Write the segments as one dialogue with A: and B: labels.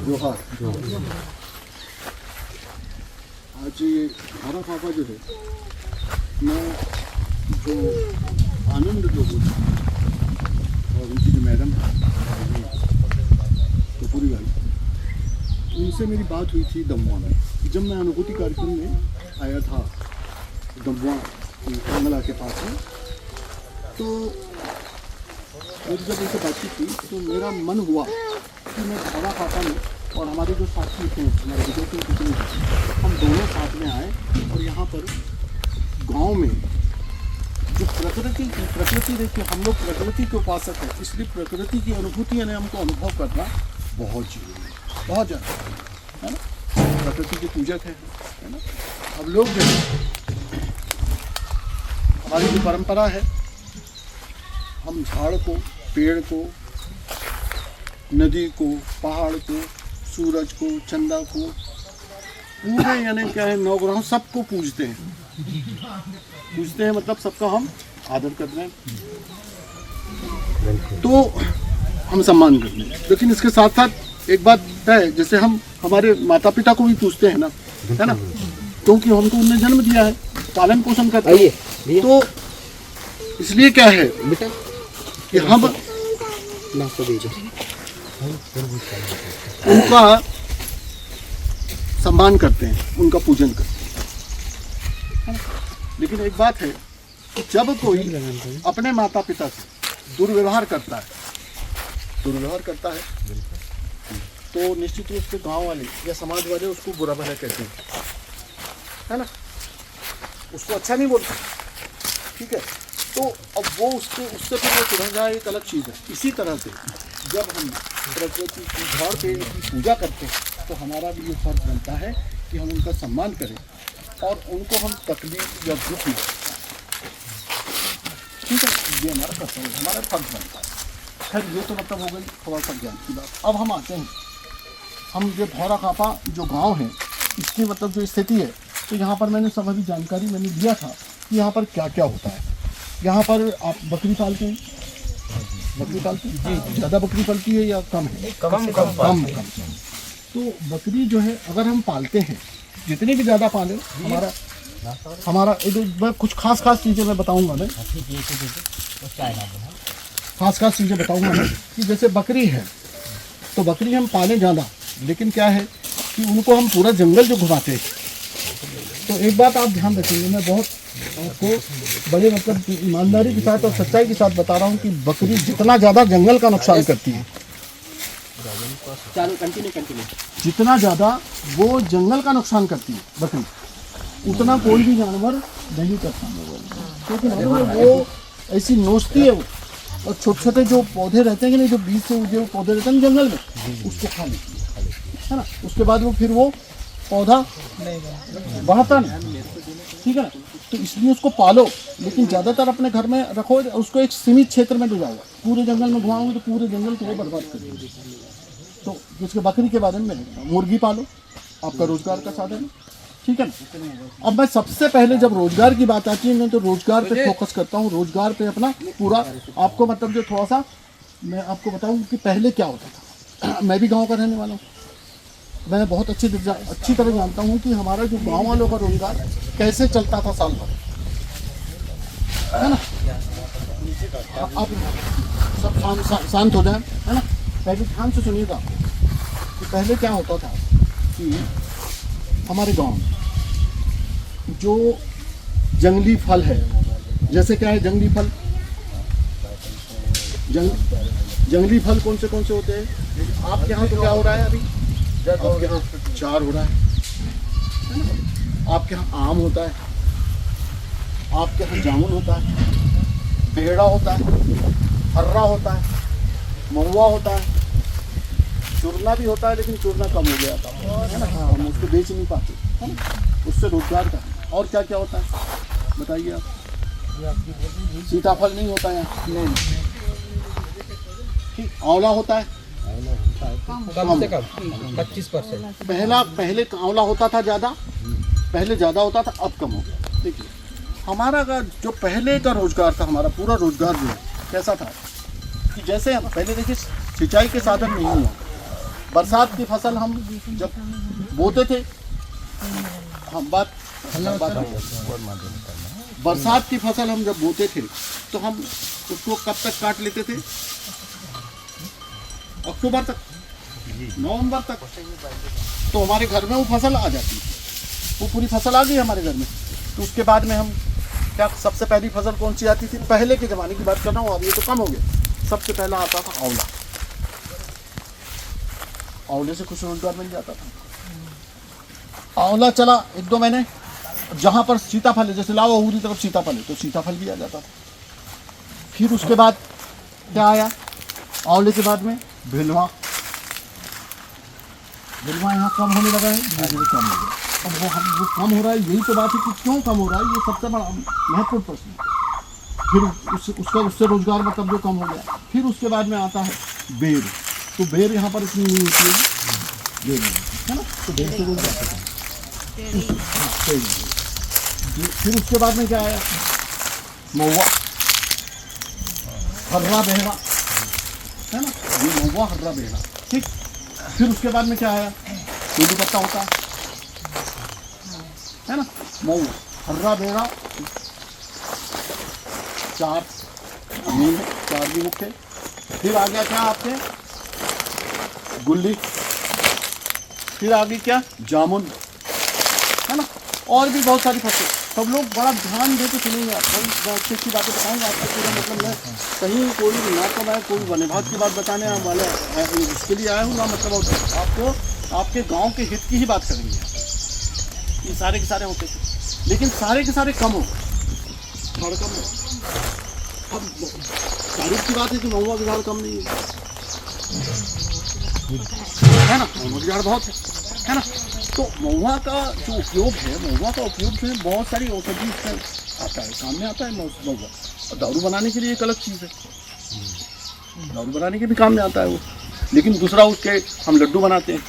A: जोहार। आज ये हमारा खापा जो है, मैं जो आनंद लोगों और उनकी जो मैडम कपूरी भाई, उनसे मेरी बात हुई थी दमवा में। जब मैं अनुभूति कार्यक्रम में आया था दमवा मंगला के पास में, तो मेरी जब उनसे बातचीत की तो मेरा मन हुआ कि मैं हवा खाता में और हमारे जो साथी थे, हमारे विदेशी कितने, हम दोनों साथ में आए और यहाँ पर गांव में जो प्रकृति देखिए, हम लोग प्रकृति के उपासक हैं, इसलिए प्रकृति की अनुभूति यानी हमको अनुभव करना बहुत जरूरी है, बहुत ज़्यादा, है ना। प्रकृति के पूजक है ना। अब लोग जो है, हमारी जो परंपरा है, हम झाड़ को, पेड़ को, नदी को, पहाड़ को, सूरज को, चंदा को, पूरे यानी क्या है, नवग्रहों सबको पूजते हैं। पूजते हैं मतलब सबका हम आदर करते हैं, तो हम सम्मान करते हैं। लेकिन इसके साथ साथ एक बात है, जैसे हम हमारे माता पिता को भी पूजते हैं ना, है ना, क्योंकि हमको उन्होंने जन्म दिया है, पालन पोषण करते हैं। तो इसलिए क्या है बेटा कि हम उनका सम्मान करते हैं, उनका पूजन करते हैं। लेकिन एक बात है कि जब कोई अपने माता पिता से दुर्व्यवहार करता है तो निश्चित रूप से गांव वाले या समाज वाले उसको बुरा भला कहते हैं, है ना, उसको अच्छा नहीं बोलते, ठीक है। तो अब वो उससे फिर वो सुधर जाए, एक अलग चीज़ है। इसी तरह से जब हम प्रकृति की झाड़ पेड़ की पूजा करते हैं तो हमारा भी ये फर्ज बनता है कि हम उनका सम्मान करें और उनको हम तकलीफ या दुख न, ठीक है, ये हमारा कर्तव्य, हमारा फर्ज बनता है। खैर ये तो मतलब हो गई थोड़ा सा ज्ञान की बात। अब हम आते हैं, हम ये भौरा खापा जो गांव है, इसकी मतलब जो स्थिति है, तो यहाँ पर मैंने सब अभी जानकारी मैंने दिया था कि यहाँ पर क्या क्या होता है। यहाँ पर आप बकरी पालते हैं, बकरी पालते हैं, ज़्यादा बकरी पलती है या कम है? कम। तो बकरी जो है अगर हम पालते हैं, जितनी भी ज़्यादा पालें, हमारा कुछ खास चीज़ें मैं बताऊँगा, मैं खास चीज़ें बताऊँगा मैं कि जैसे बकरी है तो बकरी हम पालें ज़्यादा, लेकिन क्या है कि उनको हम पूरा जंगल जो घुमाते हैं, तो एक बात आप ध्यान रखेंगे, मैं बहुत आपको बड़े मतलब ईमानदारी के साथ और सच्चाई के साथ बता रहा हूँ कि बकरी जितना ज़्यादा जंगल का नुकसान करती है, जितना ज़्यादा वो जंगल का नुकसान करती है बकरी, उतना कोई भी जानवर नहीं करता, क्योंकि वो ऐसी नोचती है वो, और छोटे छोटे जो पौधे रहते हैं कि नहीं, जो बीज से जो पौधे रहते हैं जंगल में, उसको खा लेती है ना। उसके बाद वो फिर वो पौधा बढ़ता नहीं, ठीक है ना। तो इसलिए उसको पालो, लेकिन ज़्यादातर अपने घर में रखो, उसको एक सीमित क्षेत्र में ले जाओ। पूरे जंगल में घुमाओगे तो पूरे जंगल को वो बर्बाद कर देंगे। तो उसके बकरी के बारे में मुर्गी पालो, आपका रोजगार का साधन है, ठीक है ना। अब मैं सबसे पहले जब रोजगार की बात आती है, मैं तो रोजगार पे फोकस करता हूँ, रोजगार पे अपना पूरा आपको मतलब जो थोड़ा सा मैं आपको बताऊँ कि पहले क्या होता था। मैं भी गाँव का रहने वाला हूँ, मैं बहुत अच्छी तरह जानता हूँ कि हमारा जो गांव वालों का रोजगार कैसे चलता था साल भर, है ना। आप सब शांत हो जाए, है ना। पहले ध्यान से सुनिएगा कि पहले क्या होता था कि हमारे गांव में जो जंगली फल है, जैसे क्या है जंगली फल, जंगली फल कौन से होते हैं। आपके यहाँ तो क्या हो रहा है अभी, आपके यहाँ चार हो रहा है ना। आपके यहाँ आम होता है, आपके यहाँ जामुन होता है, बेहड़ा होता है, हर्रा होता है, महुआ होता है, चूरना भी होता है, लेकिन चूरना कम हो गया था, है ना, हम उसको बेच नहीं पाते, है ना, उससे रोजगार का। और क्या क्या होता है बताइए आप। सीताफल नहीं होता है यहाँ, ठीक, आंवला होता है, कम से कम 25%। पहले आंवला होता था ज़्यादा, पहले ज़्यादा होता था, अब कम हो गया। देखिए हमारा जो पहले का रोजगार था, हमारा पूरा रोजगार जो है कैसा था कि जैसे हम पहले देखिए सिंचाई के साधन नहीं हुआ, बरसात की फसल हम जब बोते थे, हम बात बरसात की फसल हम जब बोते थे तो हम उसको कब तक काट लेते थे? अक्टूबर तक, नवंबर तक। तो हमारे घर में वो फसल आ जाती है, वो पूरी फसल आ गई हमारे घर में। तो उसके बाद में हम क्या, सबसे पहली फसल कौन सी आती थी? पहले के ज़माने की बात कर रहा हूँ, अब ये तो कम हो गया। सबसे पहला आता था आंवला, आंवले से कुछ रोजगार मिल जाता था। आंवला चला 1-2 महीने, जहाँ पर सीताफल है, जैसे लाहौरी तरफ सीताफल है तो सीताफल भी आ जाता था। फिर उसके बाद क्या आया? आंवले के बाद में भिलवा, भिलवा यहाँ कम होने लगा है, धीरे धीरे कम हो गया। अब वो कम हो रहा है, यही तो बात है कि क्यों कम हो रहा है, ये सबसे बड़ा महत्वपूर्ण प्रश्न है। फिर उससे रोजगार मतलब जो कम हो गया। फिर उसके बाद में आता है बेर, तो बेर यहाँ पर इतनी नहीं होती है, बेर है ना, तो बेर से रोजगार। फिर उसके बाद में क्या आया? महुआ, हर्रा बहरा, है ना, ये महुआ हर्रा बहरा, ठीक। फिर उसके बाद में क्या आया? बेली पत्ता होता है ना, महुआ हर्रा बहरा, 4 भी मुख्य। फिर आ गया क्या आपके? गुल्ली। फिर आ गई क्या? जामुन, है ना, और भी बहुत सारी फसलें। सब लोग बड़ा ध्यान दे के सुनेंगे, आप अच्छी अच्छी बातें बताएंगे। आपका पूरा मतलब मैं कहीं कोई ना तो मैं कोई वन विभाग की बात बताने वाला इसके लिए आया हूँ ना, मतलब आपको आपके गांव के हित की ही बात करेंगे। ये सारे के सारे होते थे, लेकिन सारे के सारे कम हो, थोड़ा कम हो। अब तारीफ की बात है कि महुआ बिहार कम नहीं है ना, महुआ बिहार बहुत है ना। तो महुआ का जो उपयोग है, महुआ का उपयोग जो है बहुत सारी औषधि इसमें आता है, काम में आता है महुआ। और दारू बनाने के लिए एक अलग चीज़ है, दारू बनाने के भी काम में आता है वो। लेकिन दूसरा, उसके हम लड्डू बनाते हैं,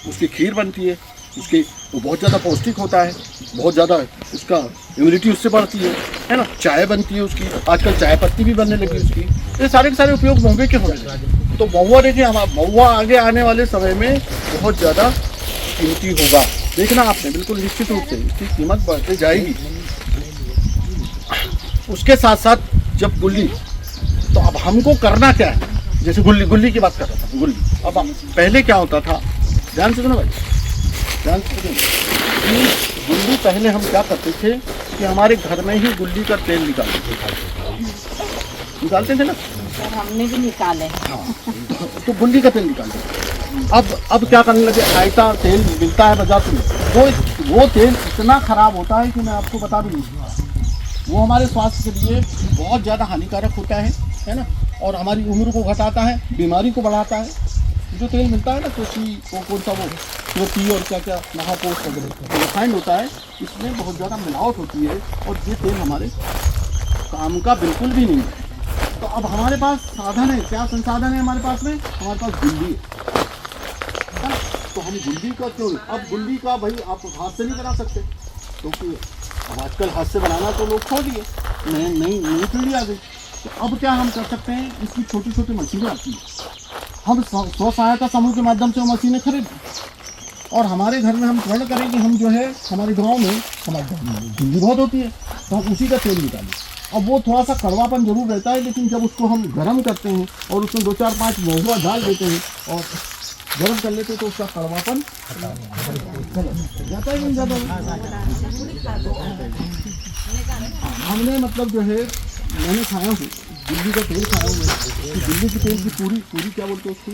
A: उसकी खीर बनती है, उसके वो बहुत ज़्यादा पौष्टिक होता है, बहुत ज़्यादा उसका इम्यूनिटी उससे बढ़ती है ना। चाय बनती है उसकी, आजकल चाय पत्ती भी बनने लगी उसकी। ये सारे के सारे उपयोग महुए के होने लगे। तो महुआ देखिए, महुआ आगे आने वाले समय में बहुत ज़्यादा कीमती होगा, देखना आपने, बिल्कुल निश्चित रूप से इसकी कीमत बढ़ते जाएगी। उसके साथ साथ जब गुल्ली, तो अब हमको करना क्या है? जैसे गुल्ली की बात कर रहा था, गुल्ली। अब पहले क्या होता था, ध्यान से सुनो भाई, ध्यान से सुनो। गुल्ली पहले हम क्या करते थे कि हमारे घर में ही गुल्ली का तेल निकालते थे ना।
B: सर हमने भी निकाले।
A: हाँ, तो गुल्ली का तेल निकालते थे। अब क्या करने लगे, आयता तेल मिलता है बाजार में, वो तेल इतना ख़राब होता है कि मैं आपको बता भी नहीं सकता। वो हमारे स्वास्थ्य के लिए बहुत ज़्यादा हानिकारक होता है ना, और हमारी उम्र को घटाता है, बीमारी को बढ़ाता है। जो तेल मिलता है ना, वो कौन सा, वो पी और क्या क्या महापोष वगैरह रिफाइंड होता है, इसमें बहुत ज़्यादा मिलावट होती है, और ये तेल हमारे काम का बिल्कुल भी नहीं है। तो अब हमारे पास साधन है, क्या संसाधन है हमारे पास में? हमारे पास गुल्ली है ना। तो हम गुल्ली का क्यों, अब गुल्ली का भाई आप हाथ से नहीं बना सकते, क्योंकि अब आजकल हाथ से बनाना तो लोग छोड़ दिए, नई पीढ़ी आ गई। तो अब क्या हम कर सकते हैं, इसकी छोटी छोटी मशीनें आती हैं, हम स्व सहायता समूह के माध्यम से वो मशीनें खरीद, और हमारे घर में हम प्रण करें कि हम जो है हमारे गांव में, हमारे गुल्ली बहुत होती है, तो हम उसी का तेल निकालें। अब वो थोड़ा सा कड़वापन जरूर रहता है, लेकिन जब उसको हम गर्म करते हैं और उसमें 2-4-5 महुआ डाल देते हैं और गर्म कर लेते हैं, तो उसका कड़वापन जाता ही नहीं जाता। हमने मतलब जो है, मैंने खाया हूँ गुल्ली का तेल, खाया हूँ मैं। गुल्ली के तेल की पूरी क्या बोलते हैं उसको,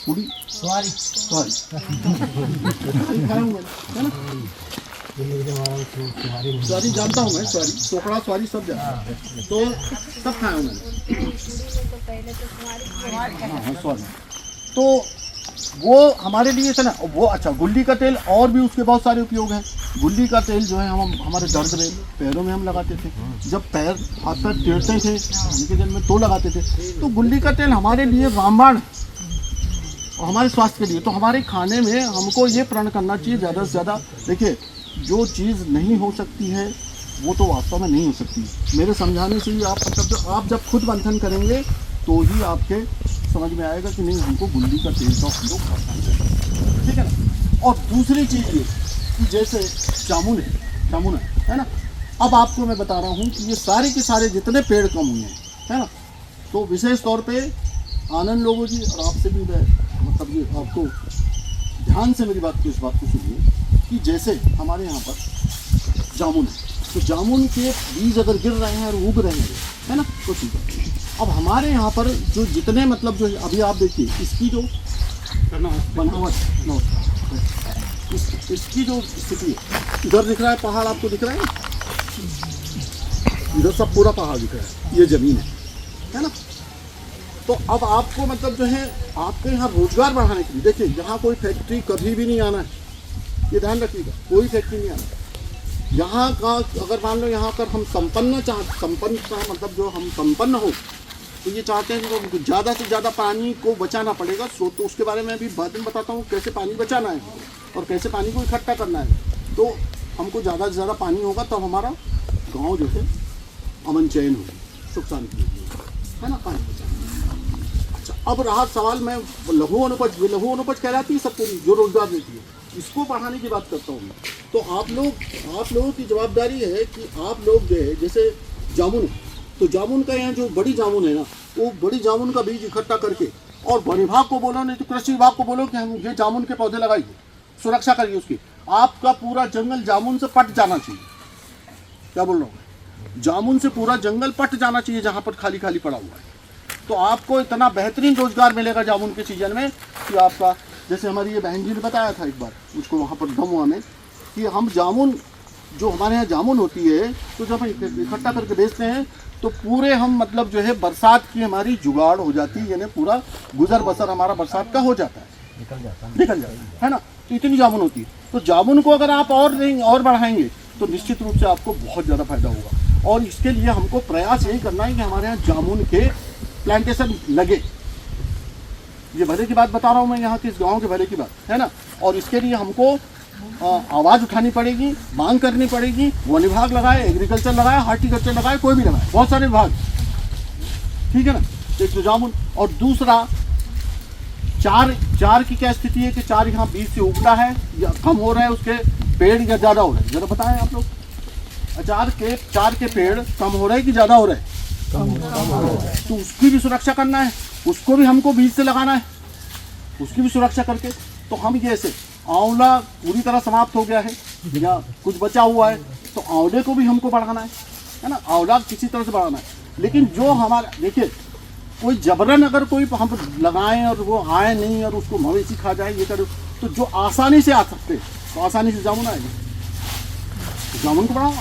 A: पूरी सॉरी खाया हूँ मैं, है ना। सॉरी जानता हूँ मैं, सॉरी चोकड़ा सॉरी सब जानता हूँ, तो सब खाया हूँ मैंने। हाँ सॉरी, तो वो हमारे लिए था ना वो। अच्छा, गुल्ली का तेल और भी उसके बहुत सारे उपयोग हैं। गुल्ली का तेल जो है हम हमारे दर्द में, पैरों में हम लगाते थे, जब हाथ पैर टेढ़ते थे उनके दिन में तो लगाते थे। तो गुल्ली का तेल हमारे लिए रामबाण और हमारे स्वास्थ्य के लिए। तो हमारे खाने में हमको ये प्रण करना चाहिए ज़्यादा से ज़्यादा। देखिए, जो चीज़ नहीं हो सकती है वो तो वास्तव में नहीं हो सकती। मेरे समझाने से ही आप, मतलब जो आप जब खुद मंथन करेंगे तो ही आपके समझ में आएगा कि नहीं हमको गुल्ली का तेल का हम लोग खाना चाहिए, ठीक है ना। और दूसरी चीज़ ये कि जैसे जामुन है ना। अब आपको मैं बता रहा हूँ कि ये सारे के सारे जितने पेड़ कम हुए हैं, है ना, तो विशेष तौर पे आनंद लोगों जी और आपसे भी मैं मतलब ये आपको ध्यान से मेरी बात इस बात को सुनिए कि जैसे हमारे यहाँ पर जामुन है, तो जामुन के बीज अगर गिर रहे हैं और उग रहे हैं, है ना, तो ठीक है। अब हमारे यहाँ पर जो जितने मतलब जो अभी आप देखिए इसकी जो बनावट इसकी जो स्थिति है, इधर दिख रहा है पहाड़, आपको दिख रहा है, इधर सब पूरा पहाड़ दिख रहा है, ये ज़मीन है ना। तो अब आपको मतलब जो है आपके यहाँ रोजगार बढ़ाने के लिए देखिए यहाँ कोई फैक्ट्री कभी भी नहीं आना है, ये ध्यान रखिएगा, कोई फैक्ट्री नहीं आना। यहाँ का अगर मान लो यहाँ पर हम संपन्न का मतलब जो हम संपन्न हो, तो ये चाहते हैं कि ज़्यादा से ज़्यादा पानी को बचाना पड़ेगा। तो उसके बारे में अभी बाद में बताता हूँ कैसे पानी बचाना है और कैसे पानी को इकट्ठा करना है। तो हमको ज़्यादा से ज़्यादा पानी होगा तब हमारा गाँव जो है अमन चैन होगी, सुख शांति होगी, है ना, पानी बचाना। अच्छा, अब रहा सवाल, मैं लघु अनुपज कहलाती है सब पूरी जो रोजगार देती है, इसको बढ़ाने की बात करता हूँ मैं। तो आप लोगों की जवाबदारी है कि आप लोग जो है जैसे जामुन है, तो जामुन का यहाँ जो बड़ी जामुन है ना, वो बड़ी जामुन का बीज इकट्ठा करके और वन विभाग को बोलो, नहीं तो कृषि विभाग को बोलो कि हम ये जामुन के पौधे लगाइए, सुरक्षा करिए उसकी। आपका पूरा जंगल जामुन से पट जाना चाहिए। क्या बोल रहा हूँ, जामुन से पूरा जंगल पट जाना चाहिए जहाँ पर खाली खाली पड़ा हुआ है। तो आपको इतना बेहतरीन रोजगार मिलेगा जामुन के सीजन में कि आपका, जैसे हमारी ये बहन जी ने बताया था एक बार उसको वहाँ पर धमुआ में, कि हम जामुन जो हमारे यहाँ जामुन होती है तो जब हम इकट्ठा करके बेचते हैं तो पूरे हम मतलब जो है बरसात की हमारी जुगाड़ हो जाती है, यानी पूरा गुजर बसर हमारा बरसात का हो जाता है, निकल जाता है ना। तो इतनी जामुन होती है। तो जामुन को अगर आप और बढ़ाएंगे तो निश्चित रूप से आपको बहुत ज़्यादा फायदा होगा। और इसके लिए हमको प्रयास यही करना है कि हमारे यहाँ जामुन के प्लांटेशन लगे। ये भले की बात बता रहा हूँ मैं, यहाँ के इस गाँव के भले की बात है ना। और इसके लिए हमको आवाज़ उठानी पड़ेगी, मांग करनी पड़ेगी। वन विभाग लगाए, एग्रीकल्चर लगाए, हार्टिकल्चर लगाए, कोई भी लगाए, बहुत सारे विभाग, ठीक है ना। एक तो जामुन, और दूसरा चार की क्या स्थिति है कि चार यहाँ बीज से उगता है या कम हो रहा है, उसके पेड़ या ज़्यादा हो रहे हैं, जरा बताएं आप लोग। चार के पेड़ कम हो रहे हैं कि ज़्यादा हो रहे हैं? कम हो रहे हैं। तो उसकी भी सुरक्षा करना है, उसको भी हमको बीज से लगाना है, उसकी भी सुरक्षा करके। तो हम ये ऐसे आंवला पूरी तरह समाप्त हो गया है या कुछ बचा हुआ है, तो आंवले को भी हमको बढ़ाना है ना, आंवला किसी तरह से बढ़ाना है। लेकिन जो हमारा देखिए, कोई जबरन अगर कोई हम लगाएं और वो आए नहीं और उसको मवेशी खा जाए, ये करे, तो जो आसानी से आ सकते हैं तो आसानी से जामुन आएगा, तो जामुन को बढ़ाओ,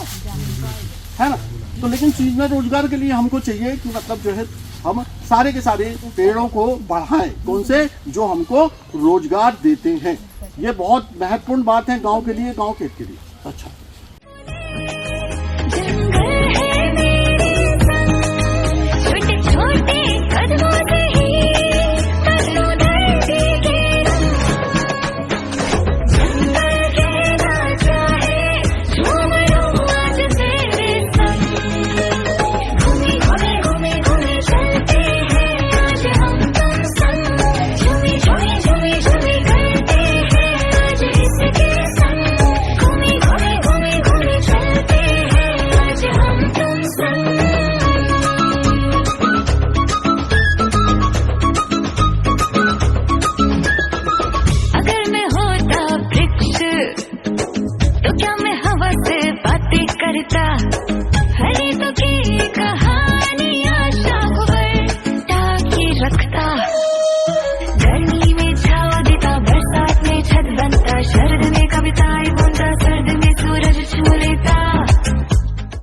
A: है ना। तो लेकिन चीज़ में रोजगार के लिए हमको चाहिए कि मतलब जो है हम सारे के सारे पेड़ों को बढ़ाएं, कौन से, जो हमको रोजगार देते हैं। ये बहुत महत्वपूर्ण बात है गांव के लिए, गांव के हित के लिए। अच्छा।